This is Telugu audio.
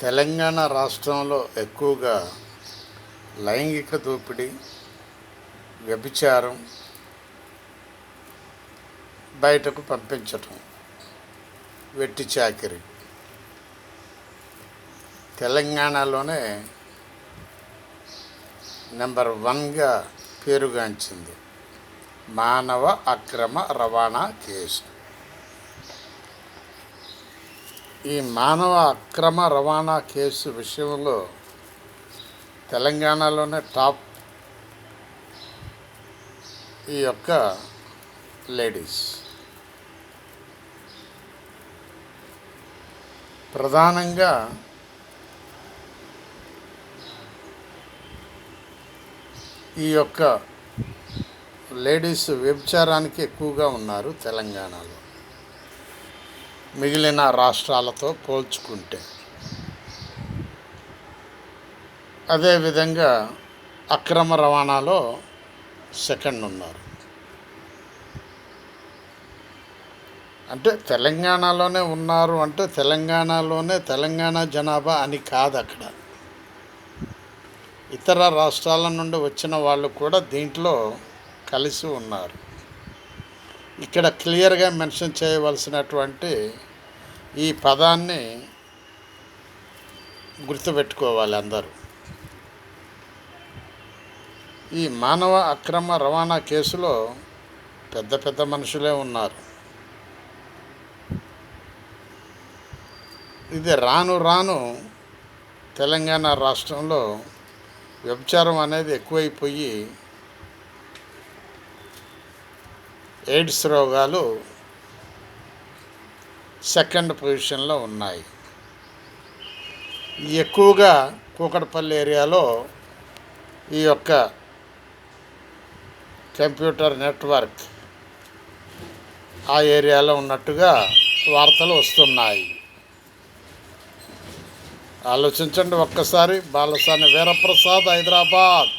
తెలంగాణ రాష్ట్రంలో ఎక్కువగా లైంగిక దోపిడీ, వ్యభిచారం, బయటకు పంపించటం, వెట్టి చాకిరి తెలంగాణలోనే నెంబర్ 1గా పేరుగాంచింది. మానవ అక్రమ రవాణా కేసు. ఈ మానవ అక్రమ రవాణా కేసు విషయంలో తెలంగాణలోనే టాప్ ఈ యొక్క లేడీస్. ప్రధానంగా ఈ యొక్క లేడీస్ వ్యభిచారానికి ఎక్కువగా ఉన్నారు తెలంగాణలో, మిగిలిన రాష్ట్రాలతో పోల్చుకుంటే. అదేవిధంగా అక్రమ రవాణాలో సెకండ్ ఉన్నారు. అంటే తెలంగాణలోనే ఉన్నారు అంటే తెలంగాణలోనే తెలంగాణ జనాభా అని కాదు. అక్కడ ఇతర రాష్ట్రాల నుండి వచ్చిన వాళ్ళు కూడా దీంట్లో కలిసి ఉన్నారు. ఇక్కడ క్లియర్గా మెన్షన్ చేయవలసినటువంటి ఈ పదాన్ని గుర్తుపెట్టుకోవాలి అందరూ. ఈ మానవ అక్రమ రవాణా కేసులో పెద్ద పెద్ద మనుషులే ఉన్నారు. ఇది రాను రాను తెలంగాణ రాష్ట్రంలో వ్యభిచారం అనేది ఎక్కువైపోయి ఎయిడ్స్ రోగాలు సెకండ్ పొజిషన్లో ఉన్నాయి. ఎక్కువగా కూకట్పల్లి ఏరియాలో ఈ యొక్క కంప్యూటర్ నెట్వర్క్ ఆ ఏరియాలో ఉన్నట్టుగా వార్తలు వస్తున్నాయి. ఆలోచించండి ఒక్కసారి. బాలసాని వీరప్రసాద్, హైదరాబాద్.